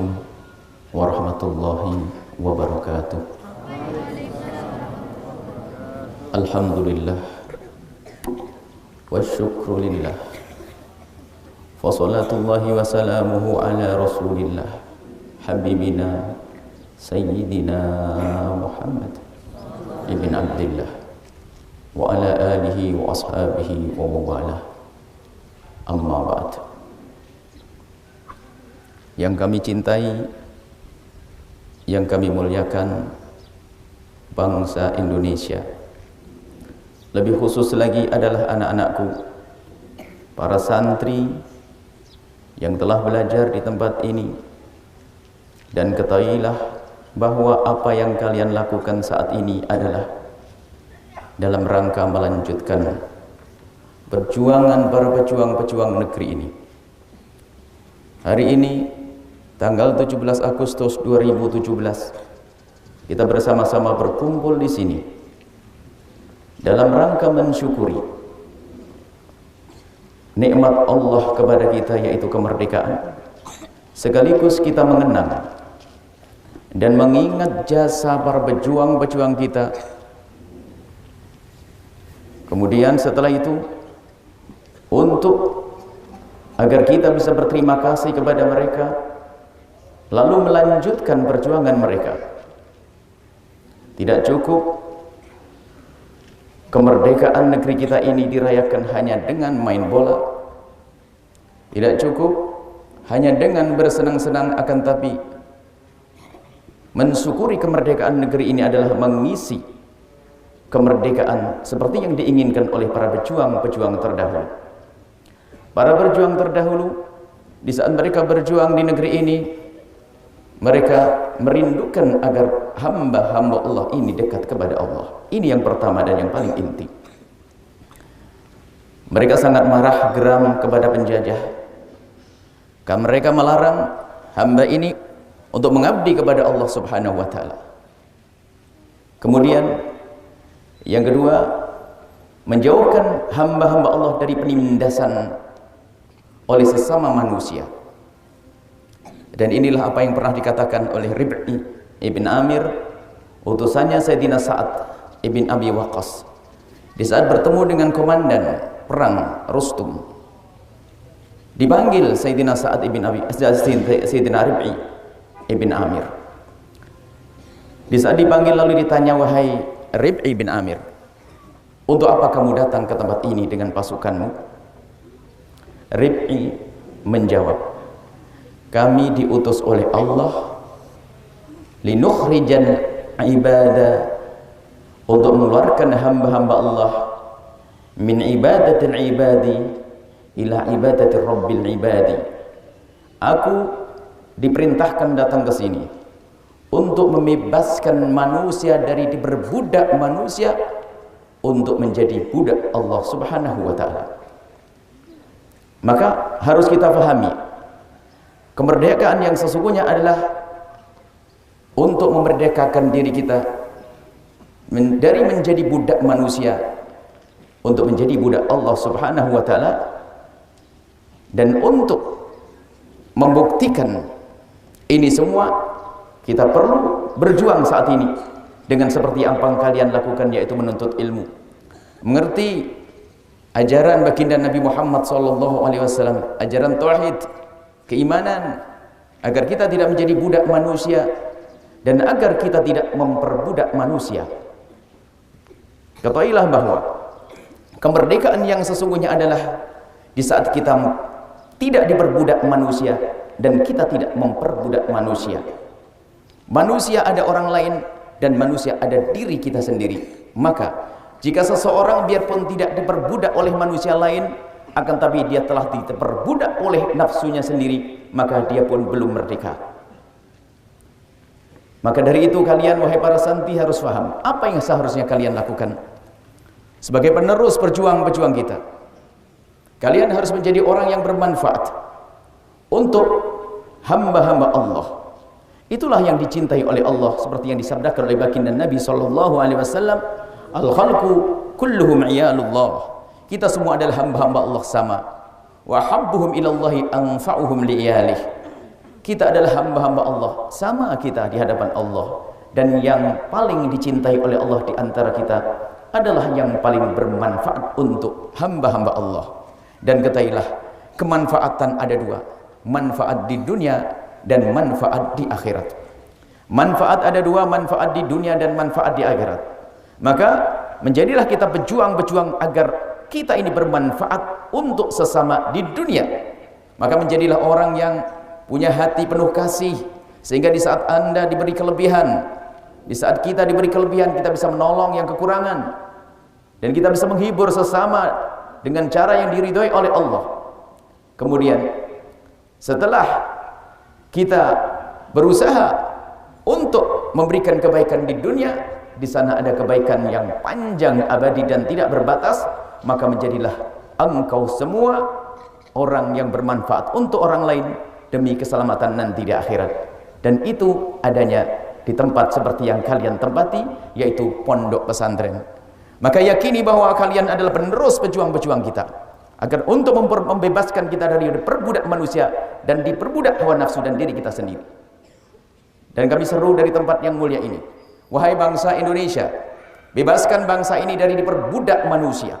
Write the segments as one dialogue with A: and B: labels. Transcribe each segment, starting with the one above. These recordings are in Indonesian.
A: Assalamualaikum warahmatullahi wabarakatuh. Alhamdulillah wa syukru lillah, wa salatullahi wa salamuhu ala rasulillah habibina sayyidina Muhammad ibn Abdillah wa ala alihi wa ashabihi wa mawalah. Amma ba'd. Yang kami cintai, yang kami muliakan, bangsa Indonesia, lebih khusus lagi adalah anak-anakku, para santri yang telah belajar di tempat ini. Dan ketahuilah bahwa apa yang kalian lakukan saat ini adalah dalam rangka melanjutkan perjuangan para pejuang-pejuang negeri ini. Hari ini tanggal 17 Agustus 2017 kita bersama-sama berkumpul di sini dalam rangka mensyukuri nikmat Allah kepada kita, yaitu kemerdekaan. Sekaligus kita mengenang dan mengingat jasa para pejuang-pejuang kita. Kemudian setelah itu, untuk agar kita bisa berterima kasih kepada mereka, lalu melanjutkan perjuangan mereka. Tidak cukup kemerdekaan negeri kita ini dirayakan hanya dengan main bola. Tidak cukup hanya dengan bersenang-senang, akan tapi mensyukuri kemerdekaan negeri ini adalah mengisi kemerdekaan seperti yang diinginkan oleh para pejuang-pejuang terdahulu. Para pejuang terdahulu, di saat mereka berjuang di negeri ini, mereka merindukan agar hamba-hamba Allah ini dekat kepada Allah. Ini yang pertama dan yang paling inti. Mereka sangat marah, geram kepada penjajah. Karena mereka melarang hamba ini untuk mengabdi kepada Allah Subhanahu wa taala. Kemudian yang kedua, menjauhkan hamba-hamba Allah dari penindasan oleh sesama manusia. Dan inilah apa yang pernah dikatakan oleh Rib'i ibn Amir, utusannya Sayyidina Sa'ad ibn Abi Waqqas, di saat bertemu dengan komandan perang Rustum. Dipanggil Sayyidina Sa'ad ibn Abi Sayyidina Rib'i ibn Amir. Di saat dipanggil lalu ditanya, wahai Rib'i bin Amir, untuk apa kamu datang ke tempat ini dengan pasukanmu? Rib'i menjawab, kami diutus oleh Allah linukhrijan ibadah, untuk mengeluarkan hamba-hamba Allah min ibadatil ibadi ila ibadatir rabbil ibadi. Aku diperintahkan datang ke sini untuk membebaskan manusia dari diperbudak manusia untuk menjadi budak Allah Subhanahu wa taala. Maka harus kita pahami, kemerdekaan yang sesungguhnya adalah untuk memerdekakan diri kita dari menjadi budak manusia untuk menjadi budak Allah Subhanahu wa taala. Dan untuk membuktikan ini semua, kita perlu berjuang saat ini dengan seperti apa yang kalian lakukan, yaitu menuntut ilmu, mengerti ajaran baginda Nabi Muhammad SAW, ajaran tauhid, keimanan, agar kita tidak menjadi budak manusia dan agar kita tidak memperbudak manusia. Ketahuilah bahwa kemerdekaan yang sesungguhnya adalah di saat kita tidak diperbudak manusia dan kita tidak memperbudak manusia. Manusia ada orang lain dan manusia ada diri kita sendiri. Maka jika seseorang biarpun tidak diperbudak oleh manusia lain, akan tapi dia telah diperbudak oleh nafsunya sendiri, maka dia pun belum merdeka. Maka dari itu kalian, wahai para santri, harus paham apa yang seharusnya kalian lakukan sebagai penerus perjuang-pejuang kita. Kalian harus menjadi orang yang bermanfaat untuk hamba-hamba Allah. Itulah yang dicintai oleh Allah, seperti yang disabdakan oleh baginda Nabi SAW, al-khalqu kulluhum iyalullah. Kita semua adalah hamba-hamba Allah sama. Wa habbuhum ilallahi anfa'uhum li'iyalih. Kita adalah hamba-hamba Allah, sama kita di hadapan Allah. Dan yang paling dicintai oleh Allah di antara kita adalah yang paling bermanfaat untuk hamba-hamba Allah. Dan ketahuilah, kemanfaatan ada dua, manfaat di dunia dan manfaat di akhirat. Manfaat ada dua, manfaat di dunia dan manfaat di akhirat. Maka menjadilah kita berjuang agar kita ini bermanfaat untuk sesama di dunia. Maka menjadilah orang yang punya hati penuh kasih, sehingga di saat Anda diberi kelebihan, di saat kita diberi kelebihan, kita bisa menolong yang kekurangan, dan kita bisa menghibur sesama dengan cara yang diridhoi oleh Allah. Kemudian setelah kita berusaha untuk memberikan kebaikan di dunia, di sana ada kebaikan yang panjang, abadi dan tidak berbatas, maka menjadilah engkau semua orang yang bermanfaat untuk orang lain demi keselamatan nanti di akhirat. Dan itu adanya di tempat seperti yang kalian tempati, yaitu pondok pesantren. Maka yakini bahwa kalian adalah penerus pejuang-pejuang kita, agar untuk membebaskan kita dari perbudak manusia dan diperbudak hawa nafsu dan diri kita sendiri. Dan kami seru dari tempat yang mulia ini, wahai bangsa Indonesia, bebaskan bangsa ini dari diperbudak manusia,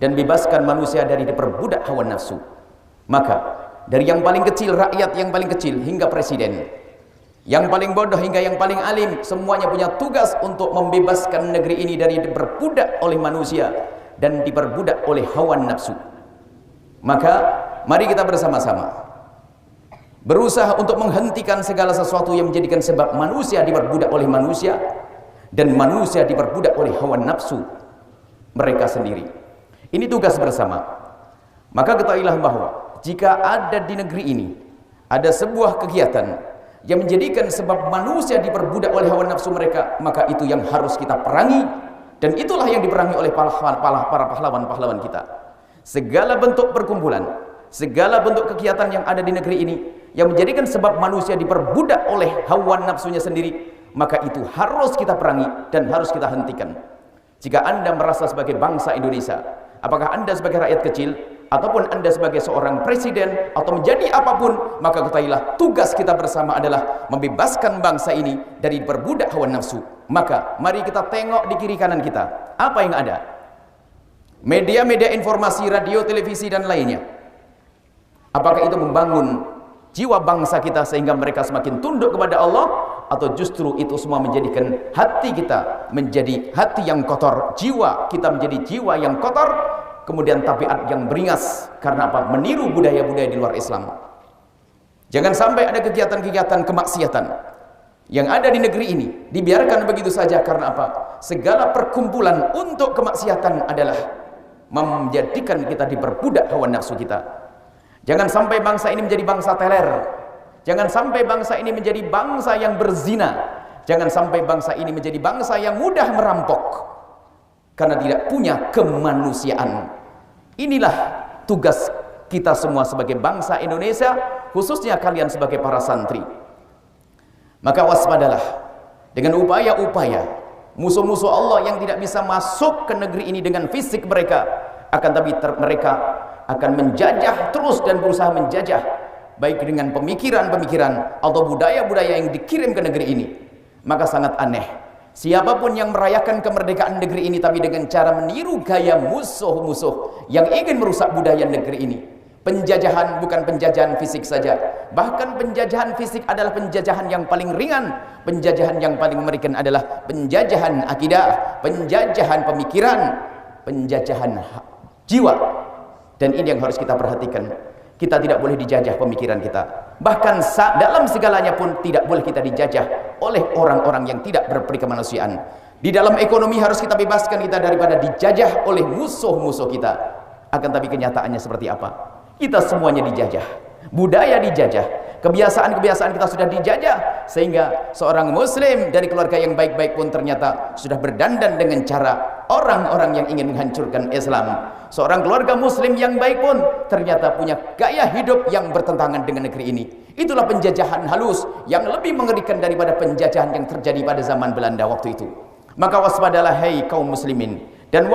A: dan bebaskan manusia dari diperbudak hawa nafsu. Maka dari yang paling kecil, rakyat yang paling kecil, hingga presiden, yang paling bodoh hingga yang paling alim, semuanya punya tugas untuk membebaskan negeri ini dari diperbudak oleh manusia dan diperbudak oleh hawa nafsu. Maka mari kita bersama-sama berusaha untuk menghentikan segala sesuatu yang menjadikan sebab manusia diperbudak oleh manusia dan manusia diperbudak oleh hawa nafsu mereka sendiri. Ini tugas bersama. Maka ketahuilah bahwa jika ada di negeri ini ada sebuah kegiatan yang menjadikan sebab manusia diperbudak oleh hawa nafsu mereka, maka itu yang harus kita perangi, dan itulah yang diperangi oleh para pahlawan-pahlawan kita. Segala bentuk perkumpulan, segala bentuk kegiatan yang ada di negeri ini yang menjadikan sebab manusia diperbudak oleh hawa nafsunya sendiri, maka itu harus kita perangi dan harus kita hentikan. Jika Anda merasa sebagai bangsa Indonesia, apakah Anda sebagai rakyat kecil ataupun Anda sebagai seorang presiden atau menjadi apapun, maka ketahuilah tugas kita bersama adalah membebaskan bangsa ini dari diperbudak hawa nafsu. Maka mari kita tengok di kiri kanan kita, apa yang ada? Media-media informasi, radio, televisi dan lainnya. Apakah itu membangun jiwa bangsa kita sehingga mereka semakin tunduk kepada Allah, atau justru itu semua menjadikan hati kita menjadi hati yang kotor, jiwa kita menjadi jiwa yang kotor, kemudian tabiat yang beringas karena apa? Meniru budaya-budaya di luar Islam. Jangan sampai ada kegiatan-kegiatan kemaksiatan yang ada di negeri ini dibiarkan begitu saja. Karena apa? Segala perkumpulan untuk kemaksiatan adalah menjadikan kita diperbudak hawa nafsu kita. Jangan sampai bangsa ini menjadi bangsa teler. Jangan sampai bangsa ini menjadi bangsa yang berzina. Jangan sampai bangsa ini menjadi bangsa yang mudah merampok karena tidak punya kemanusiaan. Inilah tugas kita semua sebagai bangsa Indonesia, khususnya kalian sebagai para santri. Maka waspadalah dengan upaya-upaya musuh-musuh Allah yang tidak bisa masuk ke negeri ini dengan fisik mereka, akan tapi mereka akan menjajah terus dan berusaha menjajah, baik dengan pemikiran-pemikiran atau budaya-budaya yang dikirim ke negeri ini. Maka sangat aneh siapapun yang merayakan kemerdekaan negeri ini tapi dengan cara meniru gaya musuh-musuh yang ingin merusak budaya negeri ini. Penjajahan bukan penjajahan fisik saja, bahkan penjajahan fisik adalah penjajahan yang paling ringan. Penjajahan yang paling mengerikan adalah penjajahan akidah, penjajahan pemikiran, penjajahan jiwa. Dan ini yang harus kita perhatikan. Kita tidak boleh dijajah pemikiran kita. Bahkan dalam segalanya pun tidak boleh kita dijajah oleh orang-orang yang tidak berperi kemanusiaan. Di dalam ekonomi harus kita bebaskan kita daripada dijajah oleh musuh-musuh kita. Akan tapi kenyataannya seperti apa? Kita semuanya dijajah. Budaya dijajah. Kebiasaan-kebiasaan kita sudah dijajah, sehingga seorang muslim dari keluarga yang baik-baik pun ternyata sudah berdandan dengan cara orang-orang yang ingin menghancurkan Islam. Seorang keluarga muslim yang baik pun ternyata punya gaya hidup yang bertentangan dengan negeri ini. Itulah penjajahan halus yang lebih mengerikan daripada penjajahan yang terjadi pada zaman Belanda waktu itu. Maka waspadalah hai kaum muslimin, dan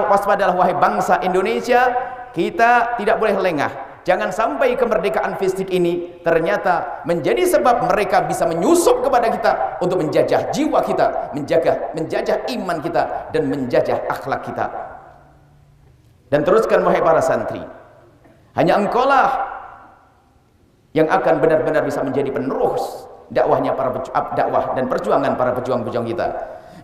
A: waspadalah wahai bangsa Indonesia. Kita tidak boleh lengah Jangan sampai kemerdekaan fisik ini ternyata menjadi sebab mereka bisa menyusup kepada kita untuk menjajah jiwa kita, menjajah iman kita, dan menjajah akhlak kita. Dan teruskan wahai para santri, hanya engkaulah yang akan benar-benar bisa menjadi penerus dakwahnya dakwah dan perjuangan para pejuang-pejuang kita.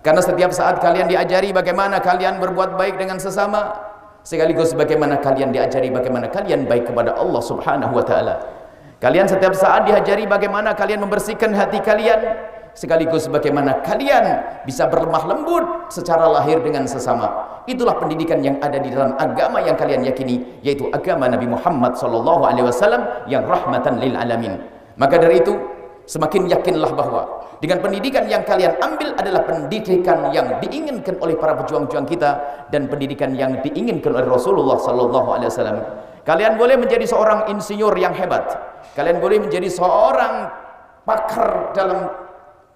A: Karena setiap saat kalian diajari bagaimana kalian berbuat baik dengan sesama, sekaligus bagaimana kalian diajari bagaimana kalian baik kepada Allah Subhanahu wa taala. Kalian setiap saat diajari bagaimana kalian membersihkan hati kalian, sekaligus bagaimana kalian bisa berlemah lembut secara lahir dengan sesama. Itulah pendidikan yang ada di dalam agama yang kalian yakini, yaitu agama Nabi Muhammad SAW yang rahmatan lil alamin. Maka dari itu, semakin yakinlah bahwa dengan pendidikan yang kalian ambil adalah pendidikan yang diinginkan oleh para pejuang-pejuang kita dan pendidikan yang diinginkan oleh Rasulullah SAW. Kalian boleh menjadi seorang insinyur yang hebat, kalian boleh menjadi seorang pakar dalam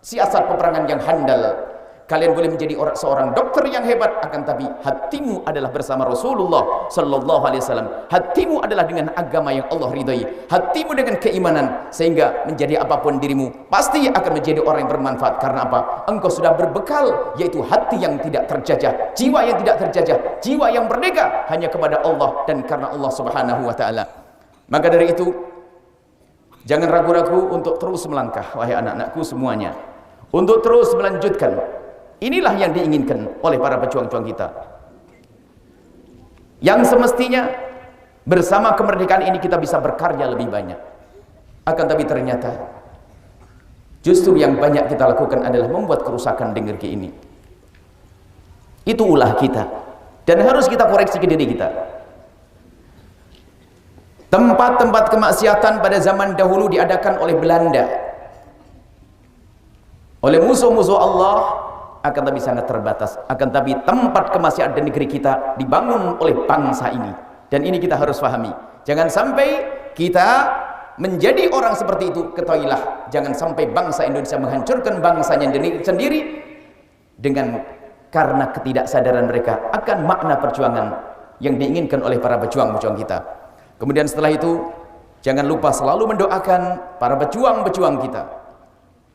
A: siasat peperangan yang handal, kalian boleh menjadi seorang dokter yang hebat, akan tapi hatimu adalah bersama Rasulullah sallallahu alaihi wasallam. Hatimu adalah dengan agama yang Allah ridhai, hatimu dengan keimanan, sehingga menjadi apapun dirimu pasti akan menjadi orang yang bermanfaat. Karena apa? Engkau sudah berbekal, yaitu hati yang tidak terjajah, jiwa yang tidak terjajah, jiwa yang merdeka hanya kepada Allah dan karena Allah Subhanahu wa taala. Maka dari itu, jangan ragu-ragu untuk terus melangkah wahai anak-anakku semuanya, untuk terus melanjutkan. Inilah yang diinginkan oleh para pejuang-pejuang kita, yang semestinya bersama kemerdekaan ini kita bisa berkarya lebih banyak. Akan tapi ternyata justru yang banyak kita lakukan adalah membuat kerusakan di negeri ini. Itu ulah kita dan harus kita koreksi ke diri kita. Tempat-tempat kemaksiatan pada zaman dahulu diadakan oleh Belanda, oleh musuh-musuh Allah, akan tapi sangat terbatas. Akan tapi tempat kemaksiatan di negeri kita dibangun oleh bangsa ini, dan ini kita harus pahami. Jangan sampai kita menjadi orang seperti itu. Ketahuilah, jangan sampai bangsa Indonesia menghancurkan bangsanya sendiri dengan karena ketidaksadaran mereka akan makna perjuangan yang diinginkan oleh para pejuang-pejuang kita. Kemudian setelah itu, jangan lupa selalu mendoakan para pejuang-pejuang kita.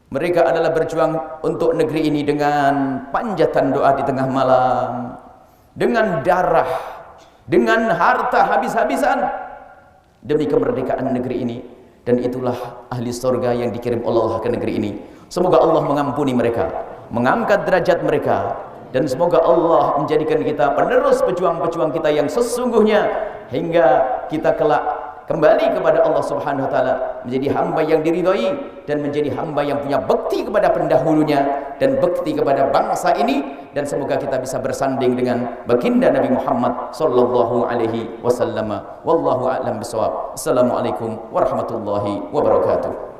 A: Mereka adalah berjuang untuk negeri ini dengan panjatan doa di tengah malam, dengan darah, dengan harta habis-habisan demi kemerdekaan negeri ini. Dan itulah ahli surga yang dikirim Allah ke negeri ini. Semoga Allah mengampuni mereka, mengangkat derajat mereka, dan semoga Allah menjadikan kita penerus pejuang-pejuang kita yang sesungguhnya, hingga kita kelak kembali kepada Allah Subhanahu wa taala, menjadi hamba yang diridhai dan menjadi hamba yang punya bekti kepada pendahulunya dan bekti kepada bangsa ini. Dan semoga kita bisa bersanding dengan baginda Nabi Muhammad sallallahu alaihi wasallam. Wallahu a'lam bishawab. Assalamualaikum warahmatullahi wabarakatuh.